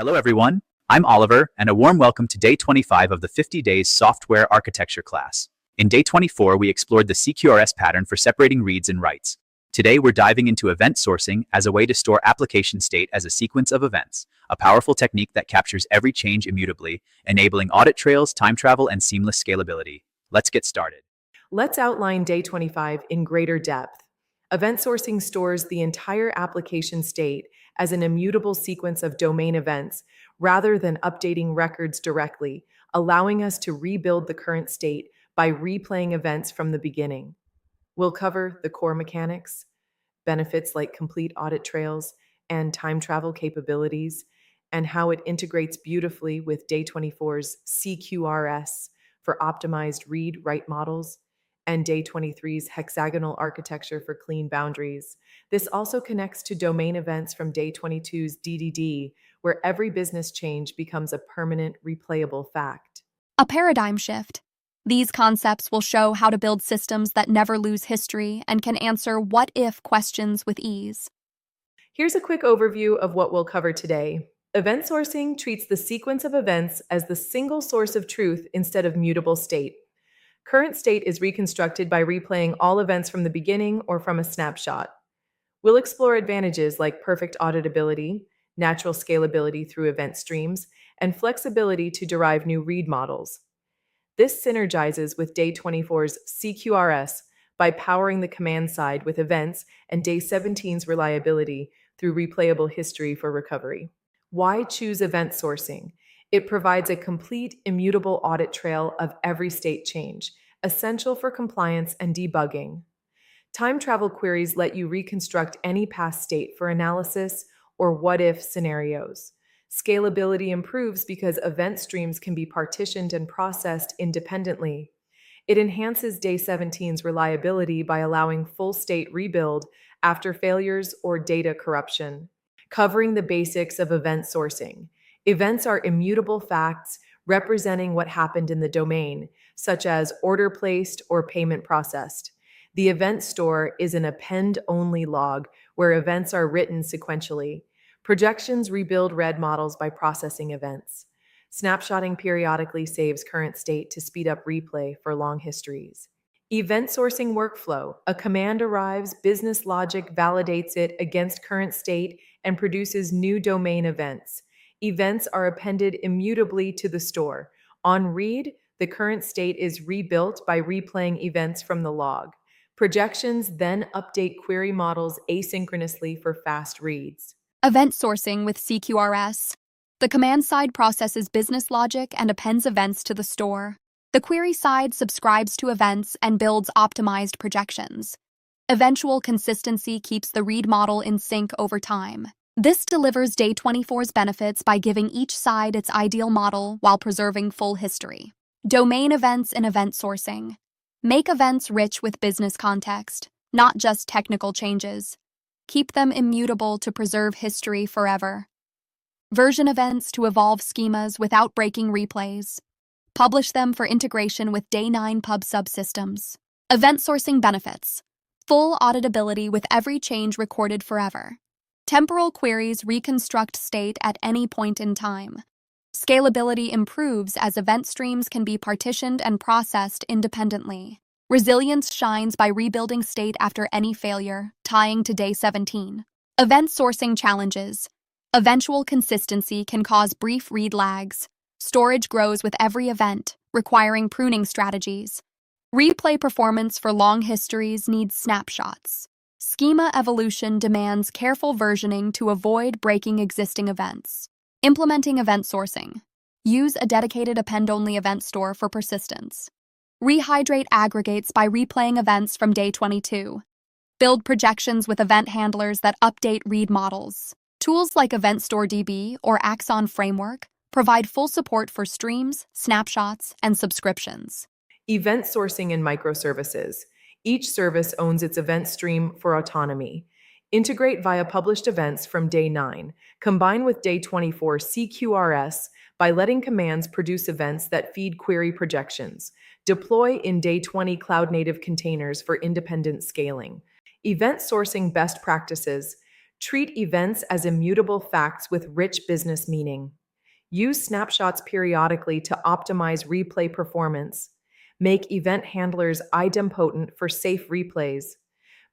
Hello everyone, I'm Oliver, and a warm welcome to day 25 of the 50 Days Software Architecture class. In day 24, we explored the CQRS pattern for separating reads and writes. Today, we're diving into event sourcing as a way to store application state as a sequence of events, a powerful technique that captures every change immutably, enabling audit trails, time travel, and seamless scalability. Let's get started. Let's outline day 25 in greater depth. Event sourcing stores the entire application state as an immutable sequence of domain events rather than updating records directly, allowing us to rebuild the current state by replaying events from the beginning. We'll cover the core mechanics, benefits like complete audit trails and time travel capabilities, and how it integrates beautifully with day 24's CQRS for optimized read-write models, and day 23's hexagonal architecture for clean boundaries. This also connects to domain events from day 22's DDD, where every business change becomes a permanent, replayable fact. A paradigm shift. These concepts will show how to build systems that never lose history and can answer what-if questions with ease. Here's a quick overview of what we'll cover today. Event sourcing treats the sequence of events as the single source of truth instead of mutable state. Current state is reconstructed by replaying all events from the beginning or from a snapshot. We'll explore advantages like perfect auditability, natural scalability through event streams, and flexibility to derive new read models. This synergizes with day 24's CQRS by powering the command side with events and day 17's reliability through replayable history for recovery. Why choose event sourcing? It provides a complete, immutable audit trail of every state change, essential for compliance and debugging. Time travel queries let you reconstruct any past state for analysis or what-if scenarios. Scalability improves because event streams can be partitioned and processed independently. It enhances day 17's reliability by allowing full state rebuild after failures or data corruption. Covering the basics of event sourcing. Events are immutable facts representing what happened in the domain, such as order placed or payment processed. The event store is an append-only log where events are written sequentially. Projections rebuild read models by processing events. Snapshotting periodically saves current state to speed up replay for long histories. Event sourcing workflow. A command arrives, business logic validates it against current state, and produces new domain events. Events are appended immutably to the store. On read, the current state is rebuilt by replaying events from the log. Projections then update query models asynchronously for fast reads. Event sourcing with CQRS. The command side processes business logic and appends events to the store. The query side subscribes to events and builds optimized projections. Eventual consistency keeps the read model in sync over time. This delivers day 24's benefits by giving each side its ideal model while preserving full history. Domain events and event sourcing. Make events rich with business context, not just technical changes. Keep them immutable to preserve history forever. Version events to evolve schemas without breaking replays. Publish them for integration with day 9 pub subsystems. Event sourcing benefits. Full auditability with every change recorded forever. Temporal queries reconstruct state at any point in time. Scalability improves as event streams can be partitioned and processed independently. Resilience shines by rebuilding state after any failure, tying to day 17. Event sourcing challenges. Eventual consistency can cause brief read lags. Storage grows with every event, requiring pruning strategies. Replay performance for long histories needs snapshots. Schema evolution demands careful versioning to avoid breaking existing events. Implementing event sourcing. Use a dedicated append-only event store for persistence. Rehydrate aggregates by replaying events from day 22. Build projections with event handlers that update read models. Tools like Event Store DB or Axon Framework provide full support for streams, snapshots, and subscriptions. Event sourcing and microservices. Each service owns its event stream for autonomy. Integrate via published events from day 9. Combine with day 24 CQRS by letting commands produce events that feed query projections. Deploy in day 20 cloud-native containers for independent scaling. Event sourcing best practices. Treat events as immutable facts with rich business meaning. Use snapshots periodically to optimize replay performance. Make event handlers idempotent for safe replays.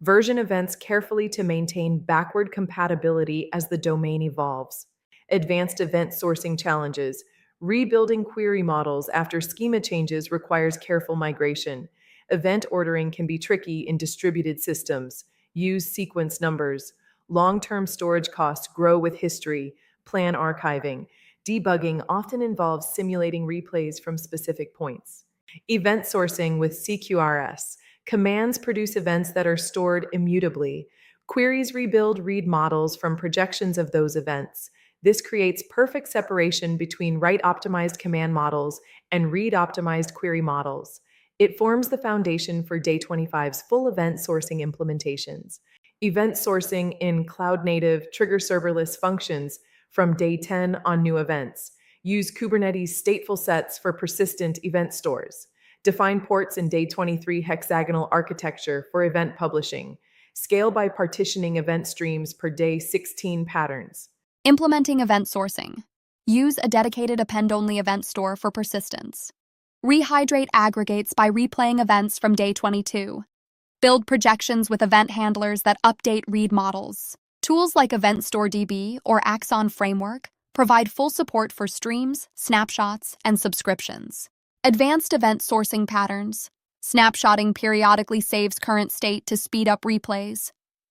Version events carefully to maintain backward compatibility as the domain evolves. Advanced event sourcing challenges. Rebuilding query models after schema changes requires careful migration. Event ordering can be tricky in distributed systems. Use sequence numbers. Long-term storage costs grow with history. Plan archiving. Debugging often involves simulating replays from specific points. Event sourcing with CQRS. Commands produce events that are stored immutably. Queries rebuild read models from projections of those events. This creates perfect separation between write-optimized command models and read-optimized query models. It forms the foundation for Day 25's full event sourcing implementations. Event sourcing in cloud-native trigger serverless functions from Day 10 on new events. Use Kubernetes stateful sets for persistent event stores. Define ports in Day 23 hexagonal architecture for event publishing. Scale by partitioning event streams per Day 16 patterns. Implementing event sourcing. Use a dedicated append-only event store for persistence. Rehydrate aggregates by replaying events from Day 22. Build projections with event handlers that update read models. Tools like Event Store DB or Axon Framework provide full support for streams, snapshots, and subscriptions. Advanced event sourcing patterns. Snapshotting periodically saves current state to speed up replays.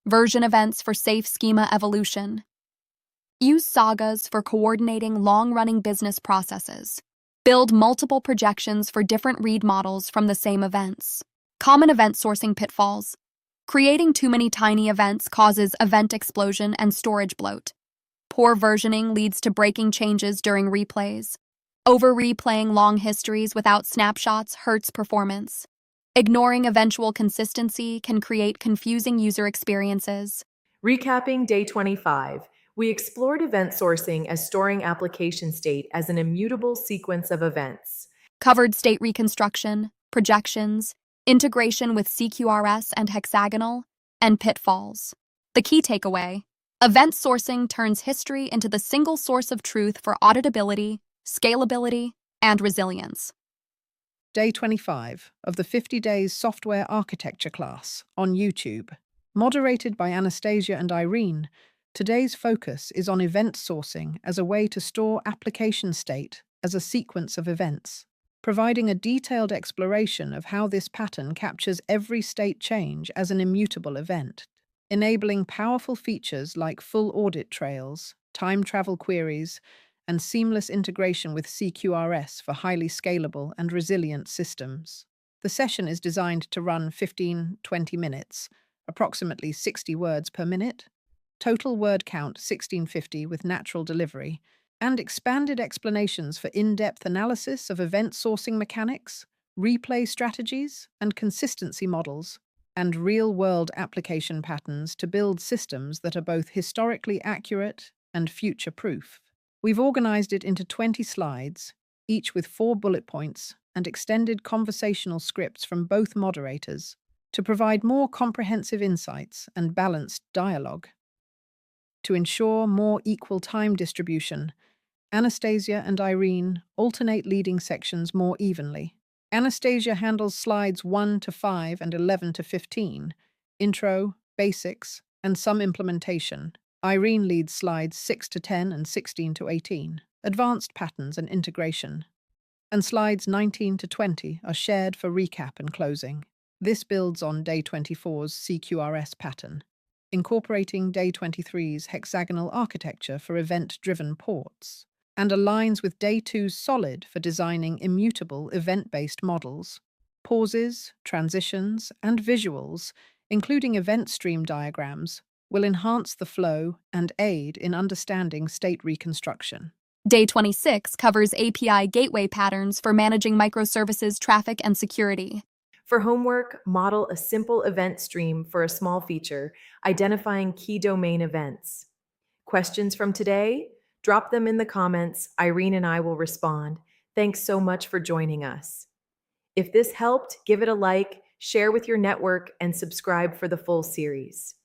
Version events for safe schema evolution. Use sagas for coordinating long-running business processes. Build multiple projections for different read models from the same events. Common event sourcing pitfalls. Creating too many tiny events causes event explosion and storage bloat. Poor versioning leads to breaking changes during replays. Over-replaying long histories without snapshots hurts performance. Ignoring eventual consistency can create confusing user experiences. Recapping Day 25, we explored event sourcing as storing application state as an immutable sequence of events. Covered state reconstruction, projections, integration with CQRS and hexagonal, and pitfalls. The key takeaway: event sourcing turns history into the single source of truth for auditability, scalability, and resilience. Day 25 of the 50 Days Software Architecture class on YouTube. Moderated by Anastasia and Irene, today's focus is on event sourcing as a way to store application state as a sequence of events, providing a detailed exploration of how this pattern captures every state change as an immutable event, enabling powerful features like full audit trails, time travel queries, and seamless integration with CQRS for highly scalable and resilient systems. The session is designed to run 15-20 minutes, approximately 60 words per minute, total word count 1650 with natural delivery, and expanded explanations for in-depth analysis of event sourcing mechanics, replay strategies, and consistency models, and real-world application patterns to build systems that are both historically accurate and future-proof. We've organized it into 20 slides, each with 4 bullet points and extended conversational scripts from both moderators to provide more comprehensive insights and balanced dialogue. To ensure more equal time distribution, Anastasia and Irene alternate leading sections more evenly. Anastasia handles slides 1 to 5 and 11 to 15, intro, basics, and some implementation. Irene leads slides 6 to 10 and 16 to 18, advanced patterns and integration. And slides 19 to 20 are shared for recap and closing. This builds on Day 24's CQRS pattern, incorporating Day 23's hexagonal architecture for event-driven ports, and aligns with Day 2's solid for designing immutable event-based models. Pauses, transitions, and visuals, including event stream diagrams, will enhance the flow and aid in understanding state reconstruction. Day 26 covers API gateway patterns for managing microservices, traffic, and security. For homework, model a simple event stream for a small feature, identifying key domain events. Questions from today? Drop them in the comments. Irene and I will respond. Thanks so much for joining us. If this helped, give it a like, share with your network, and subscribe for the full series.